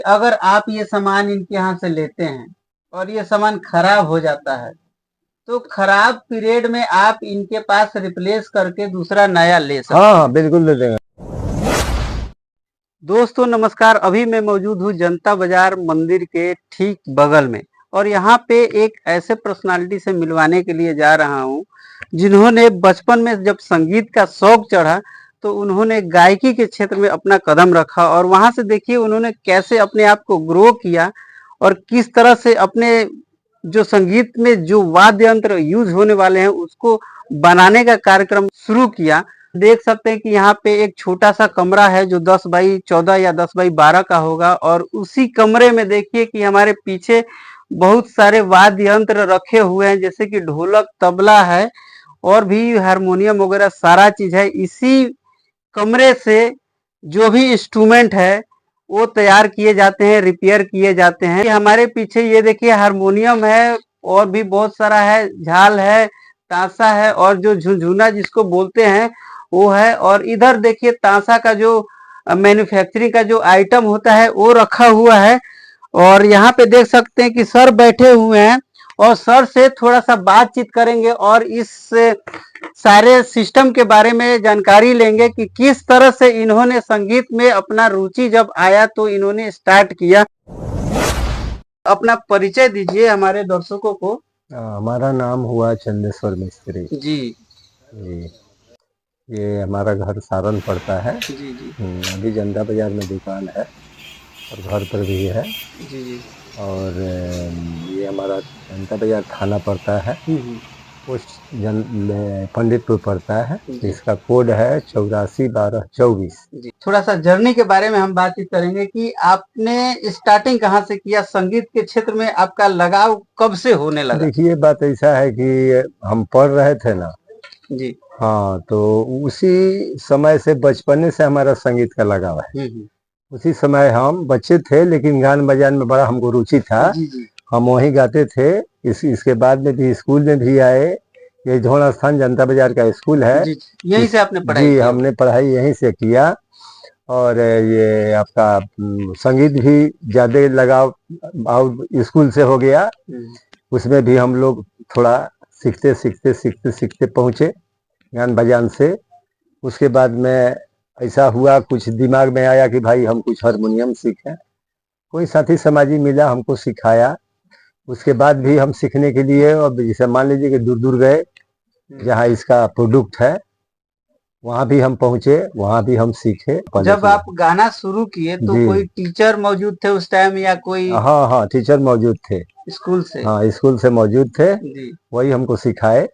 अगर आप ये सामान इनके यहाँ से लेते हैं और ये सामान खराब हो जाता है तो खराब पीरियड में आप इनके पास रिप्लेस करके दूसरा नया ले सकते हैं। हाँ बिल्कुल ले देंगे। दोस्तों नमस्कार, अभी मैं मौजूद हूँ जनता बाजार मंदिर के ठीक बगल में और यहाँ पे एक ऐसे पर्सनालिटी से मिलवाने के लिए जा रहा हूँ जिन्होंने बचपन में जब संगीत का शौक चढ़ा तो उन्होंने गायकी के क्षेत्र में अपना कदम रखा और वहां से देखिए उन्होंने कैसे अपने आप को ग्रो किया और किस तरह से अपने जो संगीत में जो वाद्य यंत्र यूज होने वाले हैं उसको बनाने का कार्यक्रम शुरू किया। देख सकते हैं कि यहाँ पे एक छोटा सा कमरा है जो 10 बाई 14 या 10 बाई 12 का होगा और उसी कमरे में देखिए कि हमारे पीछे बहुत सारे वाद्य यंत्र रखे हुए हैं जैसे कि ढोलक, तबला है और भी हारमोनियम वगैरह सारा चीज है। इसी कमरे से जो भी इंस्ट्रूमेंट है वो तैयार किए जाते हैं, रिपेयर किए जाते हैं। हमारे पीछे ये देखिए हारमोनियम है और भी बहुत सारा है, झाल है, ताशा है और जो झुनझुना जिसको बोलते हैं वो है। और इधर देखिए ताशा का जो मैन्युफैक्चरिंग का जो आइटम होता है वो रखा हुआ है और यहाँ पे देख सकते हैं कि सर बैठे हुए हैं और सर से थोड़ा सा बातचीत करेंगे और इस सारे सिस्टम के बारे में जानकारी लेंगे कि किस तरह से इन्होंने संगीत में अपना रुचि जब आया तो इन्होंने स्टार्ट किया। अपना परिचय दीजिए हमारे दर्शकों को। हमारा नाम हुआ चंदेश्वर मिस्त्री जी जी। ये हमारा घर सारन पड़ता है जी जी। अभी जनता बाजार में दुकान है और घर पर भी है जी जी। और ये हमारा जनता बाजार थाना पड़ता है, पोस्ट पंडितपुर पड़ता है। इसका कोड है 841224। थोड़ा सा जर्नी के बारे में हम बातचीत करेंगे कि आपने स्टार्टिंग कहाँ से किया, संगीत के क्षेत्र में आपका लगाव कब से होने लगा? देखिए बात ऐसा है कि हम पढ़ रहे थे ना जी हाँ, तो उसी समय से बचपने से हमारा संगीत का लगाव है। उसी समय हम बच्चे थे लेकिन गान बजान में बड़ा हमको रुचि था। जी जी। हम वहीं गाते थे। इसके बाद में भी स्कूल में भी आए। ये धोना स्थान जनता बाजार का स्कूल है जी, यहीं से आपने पढ़ाई जी किया? हमने पढ़ाई यहीं से किया और ये आपका संगीत भी ज्यादा लगाव स्कूल से हो गया। उसमें भी हम लोग थोड़ा सीखते सीखते सीखते सीखते पहुंचे गान बजान से। उसके बाद में ऐसा हुआ कुछ दिमाग में आया कि भाई हम कुछ हारमोनियम सीखें। कोई साथी समाजी मिला, हमको सिखाया। उसके बाद भी हम सीखने के लिए और जैसे मान लीजिए कि दूर दूर गए जहाँ इसका प्रोडक्ट है वहाँ भी हम पहुँचे, वहाँ भी हम सीखे। जब आप गाना शुरू किए तो कोई टीचर मौजूद थे उस टाइम या कोई? हाँ टीचर मौजूद थे स्कूल से? हाँ स्कूल से मौजूद थे, वही हमको सिखाए।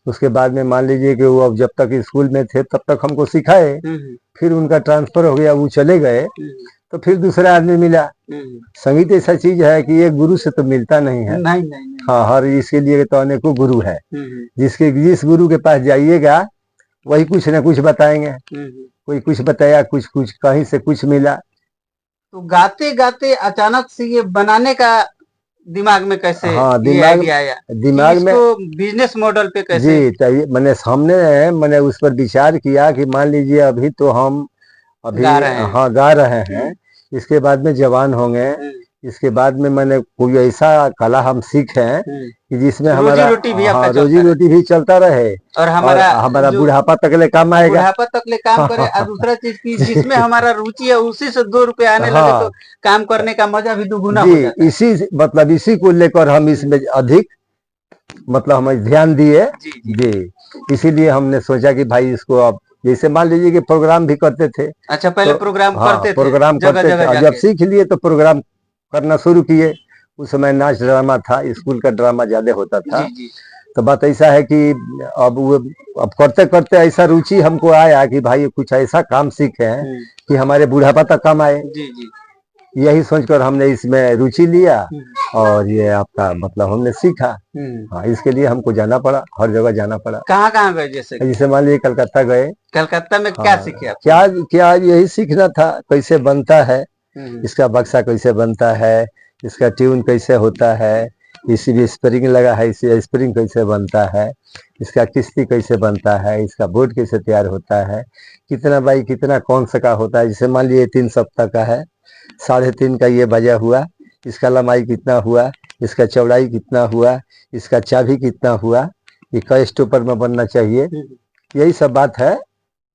उसके बाद में मान लीजिए कि वो अब जब तक स्कूल में थे तब तक हमको सिखाए, फिर उनका ट्रांसफर हो गया, वो चले गए तो फिर दूसरा आदमी मिला। संगीत ऐसा चीज है कि एक गुरु से तो मिलता नहीं है। नहीं। हाँ हर इसके लिए तो अनेकों गुरु है। जिस गुरु के पास जाइएगा वही कुछ न कुछ बताएंगे। कोई कुछ बताया, कुछ कहीं से कुछ मिला। तो गाते गाते अचानक से ये बनाने का दिमाग में कैसे? हाँ दिमाग में बिजनेस मॉडल पे कैसे? जी तो मैंने सामने मैंने उस पर विचार किया कि मान लीजिए अभी तो हम अभी गा रहे हैं, इसके बाद में जवान होंगे, इसके बाद में मैंने कोई ऐसा कला हम सीखे कि जिसमें हमारा रोजी रोटी भी चलता रहे और हमारा बुढ़ापा तकले काम आएगा। बुढ़ापा तकले काम करे और दूसरा चीज की जिसमें हमारा रुचि है उसी से 2 रुपए आने लगे तो काम करने का मजा भी दुगुना हो जाता है। इसी को लेकर हम इसमें अधिक हम ध्यान दिए जी। इसीलिए हमने सोचा कि भाई इसको अब जैसे मान लीजिए कि प्रोग्राम भी करते थे। अच्छा पहले तो, प्रोग्राम करते थे। जब सीख लिए तो प्रोग्राम करना शुरू किए। उस समय नाच ड्रामा था, स्कूल का ड्रामा ज्यादा होता था। जी। तो बात ऐसा है कि अब करते करते ऐसा रुचि हमको आया कि भाई कुछ ऐसा काम सीखे कि हमारे बुढ़ापा तक काम आए। जी। यही सोचकर हमने इसमें रुचि लिया और ये आपका हमने सीखा। हाँ इसके लिए हमको जाना पड़ा, हर जगह जाना पड़ा। कहाँ गए? जैसे मान लीजिए कलकत्ता गए। कलकत्ता में क्या सीखे आप? क्या यही सीखना था कैसे बनता है, इसका बक्सा कैसे बनता है, इसका ट्यून कैसे होता है, इसी भी स्प्रिंग लगा है, इसी स्प्रिंग कैसे बनता है, इसका किस्ती कैसे बनता है, इसका बोर्ड कैसे तैयार होता है, कितना बाई कितना कौन सा का होता है। जैसे मान लीजिए 3 सप्ताह का है 3.5 का ये बाजा हुआ, इसका लंबाई कितना हुआ, इसका चौड़ाई कितना हुआ, इसका चाबी कितना हुआ, ये कई स्टॉपर में बनना चाहिए, यही सब बात है।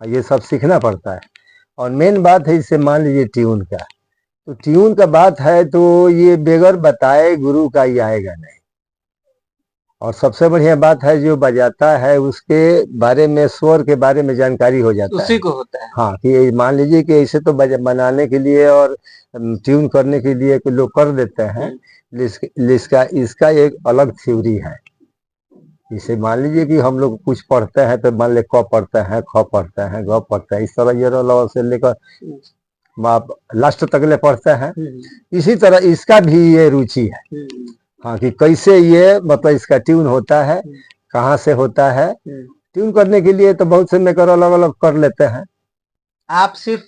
ये सब सीखना पड़ता है। और मेन बात है इससे मान लीजिए ट्यून का, तो ट्यून का बात है तो ये बगैर बताए गुरु का ही आएगा नहीं। और सबसे बढ़िया बात है जो बजाता है उसके बारे में, स्वर के बारे में जानकारी हो जाता उसी है। को होता है। हाँ, कि मान लीजिए कि ऐसे तो बनाने के लिए और ट्यून करने के लिए कि लोग कर देते हैं, इसका एक अलग थ्योरी है। इसे मान लीजिए कि हम लोग कुछ पढ़ते हैं तो मान ले क पढ़ते हैं, ख पढ़ते हैं, ग पढ़ते हैं, इस तरह ये लॉ से लेकर आप लास्ट तक ले पढ़ते हैं। इसी तरह इसका भी ये रुचि है। हाँ, कि कैसे ये मतलब इसका ट्यून होता है, कहाँ से होता है। ट्यून करने के लिए तो बहुत से मेकर अलग अलग कर लेते हैं। आप सिर्फ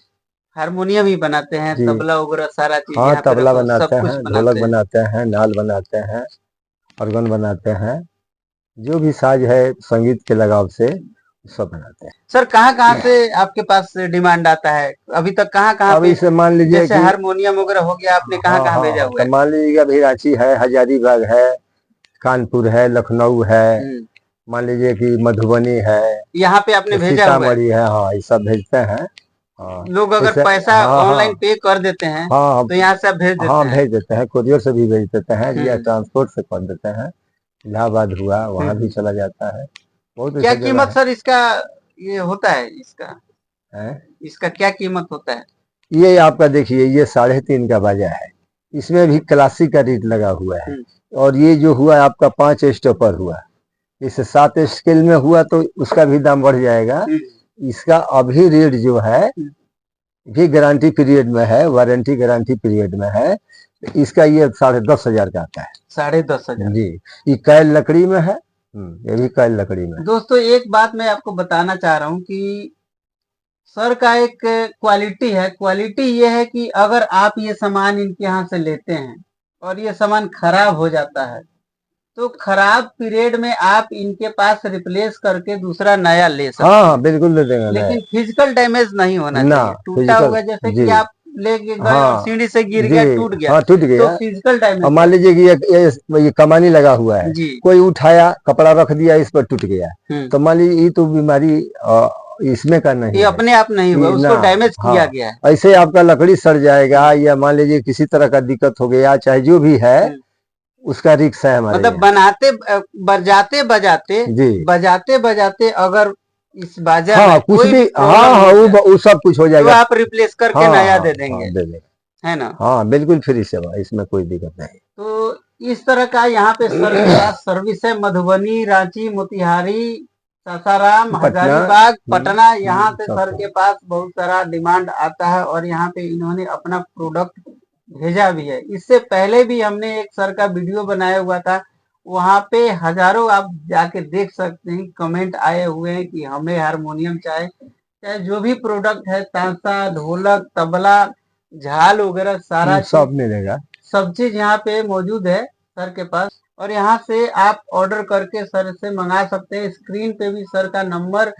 हारमोनियम ही बनाते हैं, तबला वगैरह सारा चीज? हाँ, तबला बनाते हैं, ढोलक बनाते हैं, नाल बनाते हैं, ऑर्गन बनाते हैं, जो भी साज है संगीत के लगाव से सब बनाते हैं। सर कहाँ से आपके पास डिमांड आता है अभी तक? कहाँ अभी से मान लीजिए जैसे हारमोनियम वगैरह हो गया, आपने कहाँ भेजा हुआ है? तो मान लीजिए अभी रांची है, हजारीबाग है, कानपुर है, लखनऊ है, मान लीजिए कि मधुबनी है, यहाँ पे आपने भेजा हुआ है? है, हाँ, ये सब भेजते हैं। लोग अगर पैसा ऑनलाइन पे कर देते हैं तो यहाँ से आप भेज देते हैं? भेज देते हैं, कोरियर से भी भेज देते हैं या ट्रांसपोर्ट से कर देते हैं। इलाहाबाद हुआ, वहाँ भी चला जाता है। बहुत क्या कीमत सर इसका ये होता है? इसका क्या कीमत होता है? ये आपका देखिए, ये 3.5 का बाजा है, इसमें भी क्लासिक का रेट लगा हुआ है। और ये जो हुआ आपका 5 स्टॉपर हुआ, इसे 7 स्केल में हुआ तो उसका भी दाम बढ़ जाएगा। इसका अभी रेट जो है भी गारंटी पीरियड में है, वारंटी गारंटी पीरियड में है, इसका ये 10,500 का आता है। 10,500 जी, ये कैल लकड़ी में है। ये भी कैल लकड़ी में। दोस्तों एक बात मैं आपको बताना चाह रहा हूँ कि सर का एक क्वालिटी है। क्वालिटी ये है कि अगर आप ये सामान इनके यहाँ से लेते हैं और ये सामान खराब हो जाता है तो खराब पीरियड में आप इनके पास रिप्लेस करके दूसरा नया ले सकते हैं। हाँ, बिल्कुल ले देंगे, लेकिन फिजिकल डैमेज नहीं होना चाहिए। टूटा हुआ जैसे कि आप लेके गए और सीढ़ी से गिर गया, टूट गया, टूट गया, तो फिजिकल डैमेज। मान लीजिए कि ये कमानी लगा हुआ है, कोई उठाया, कपड़ा रख दिया, इस पर टूट गया, तो मान लीजिए ये तो बीमारी इसमें का नहीं, ये अपने आप नहीं हुआ, उसको डैमेज किया गया है। ऐसे आपका लकड़ी सड़ जाएगा या मान लीजिए किसी तरह का दिक्कत हो गया, चाहे जो भी है, उसका रिक्स है हमारे। मतलब बजाते बजाते अगर इस बाजा में कुछ भी वो सब कुछ हो जाएगा, तो आप रिप्लेस करके नया दे देंगे, है ना? हाँ, बिल्कुल फ्री सेवा, इसमें कोई दिक्कत नहीं। तो इस तरह का यहाँ पे सर के पास सर्विस है। मधुबनी, रांची, मोतिहारी, सासाराम, हजारीबाग, पटना, यहाँ से सर के पास बहुत सारा डिमांड आता है और यहाँ पे इन्होंने अपना प्रोडक्ट भेजा भी है। इससे पहले भी हमने एक सर का वीडियो बनाया हुआ था, वहां पे हजारों आप जाके देख सकते हैं कमेंट आए हुए हैं कि हमें हारमोनियम चाहे जो भी प्रोडक्ट है, ताशा, ढोलक, तबला, झाल वगैरह सारा सब मिलेगा। सब चीज यहाँ पे मौजूद है सर के पास और यहाँ से आप ऑर्डर करके सर से मंगा सकते हैं। स्क्रीन पे भी सर का नंबर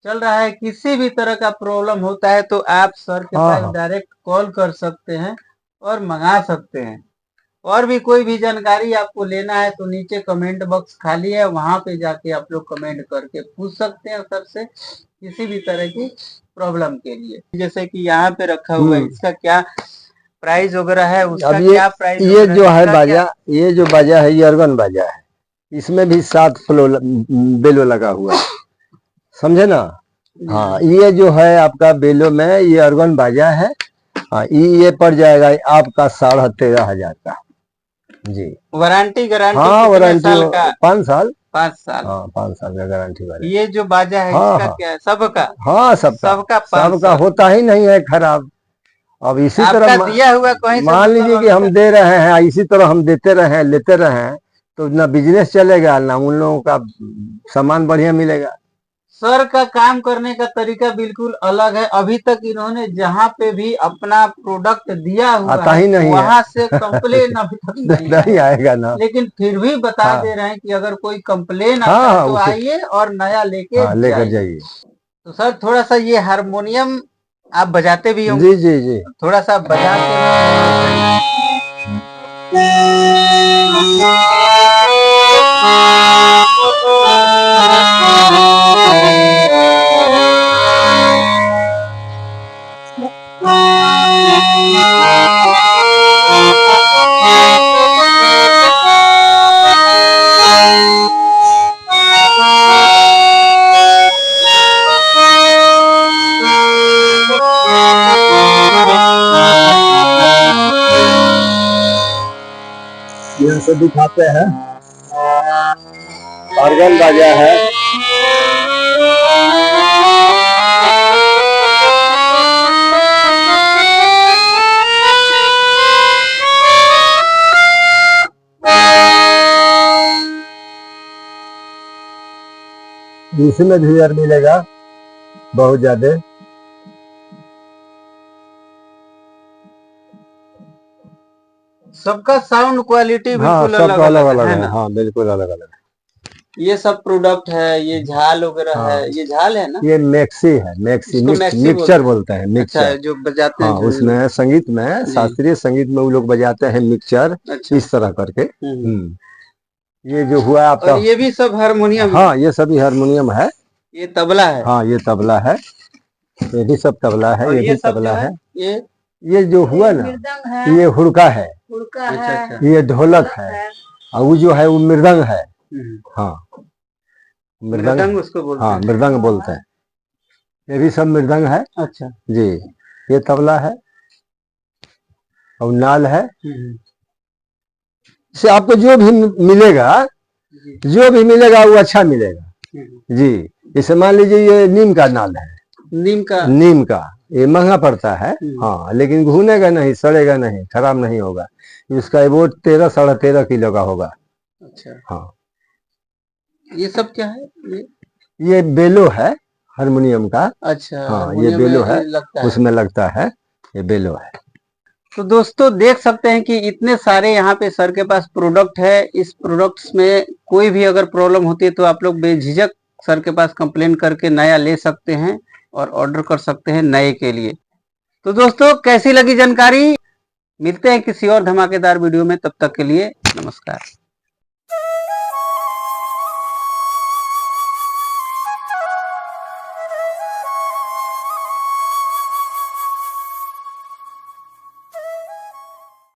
चल रहा है। किसी भी तरह का प्रॉब्लम होता है तो आप सर के पास डायरेक्ट कॉल कर सकते हैं और मंगा सकते हैं। और भी कोई भी जानकारी आपको लेना है तो नीचे कमेंट बॉक्स खाली है, वहां पे जाके आप लोग कमेंट करके पूछ सकते हैं सर से किसी भी तरह की प्रॉब्लम के लिए। जैसे कि यहाँ पे रखा हुआ है, इसका क्या प्राइस वगैरह है, उसका क्या प्राइस? ये जो है बाजा, ये जो बाजा है ये ऑर्गन बाजा है, इसमें भी 7 बेलो लगा हुआ है, समझे ना? हाँ, ये जो है आपका बेलो में ये ऑर्गन बाजा है। हाँ, ये पड़ जाएगा आपका 13,500 का। जी, वारंटी गारंटी? हाँ, वारंटी 5 साल। 5 साल? हाँ, 5 साल का गारंटी वाला। ये जो बाजा है इसका क्या है? सबका? हाँ, सबका होता ही नहीं है खराब। अब इसी तरह दिया हुआ कहीं मान लीजिए कि हम दे रहे हैं, इसी तरह हम देते रहे, लेते रहे, तो ना बिजनेस चलेगा ना उन लोगों का सामान बढ़िया मिलेगा। सर का काम करने का तरीका बिल्कुल अलग है। अभी तक इन्होंने जहाँ पे भी अपना प्रोडक्ट दिया हुआ आता ही नहीं, वहाँ से कंप्लेन अभी तक नहीं आएगा ना। लेकिन फिर भी बता दे रहे हैं कि अगर कोई कंप्लेन आता है तो आइए और नया लेकर जाइए। तो सर थोड़ा सा ये हारमोनियम आप बजाते भी होंगे? जी जी जी। थोड़ा सा बजा के यहाँ से दिखाते हैं, ऑर्गन बाजा है। इसमें भी यार मिलेगा बहुत ज्यादा। सबका साउंड क्वालिटी हाँ, बिल्कुल सबका अलग अलग अलग है है। ना? हाँ, बिल्कुल अलग अलग। ये सब प्रोडक्ट है, ये झाल वगैरह हाँ, है, ये झाल है ना? ये मैक्सी है, मैक्सी इसको मैक्सी मिक्सचर बोलते हैं, अच्छा, मिक्सचर। जो बजाते हाँ, हैं उसमें संगीत में, जी। शास्त्रीय संगीत में वो लोग बजाते हैं मिक्सचर, अच्छा। इस तरह करके। ये जो हुआ और आपका, ये भी सब हारमोनियम? हाँ, ये सभी हारमोनियम है। ये तबला है? हाँ, ये तबला है, ये भी सब तबला है, और ये भी सब तबला जो है। ये जो हुआ ना, ये हुड़का है, अच्छा। ये ढोलक है, और वो जो है वो मृदंग है। हाँ, मृदंग उसको बोलते हाँ, हैं। मृदंग बोलते हैं। ये भी सब मृदंग है। अच्छा जी। ये तबला है और नाल है। से आपको जो भी मिलेगा वो अच्छा मिलेगा जी। इसे मान लीजिए ये नीम का नाल है, नीम का ये महंगा पड़ता है। हाँ, लेकिन घूनेगा नहीं, सड़ेगा नहीं, खराब नहीं होगा। इसका वो 13 साढ़े 13 किलो का होगा। अच्छा। हाँ, ये सब क्या है? ये बेलो है हारमोनियम का। अच्छा। हाँ, ये बेलो है, उसमें लगता है, ये बेलो है। तो दोस्तों देख सकते हैं कि इतने सारे यहाँ पे सर के पास प्रोडक्ट है। इस प्रोडक्ट्स में कोई भी अगर प्रॉब्लम होती है तो आप लोग बेझिझक सर के पास कंप्लेन करके नया ले सकते हैं और ऑर्डर कर सकते हैं नए के लिए। तो दोस्तों कैसी लगी जानकारी? मिलते हैं किसी और धमाकेदार वीडियो में, तब तक के लिए नमस्कार।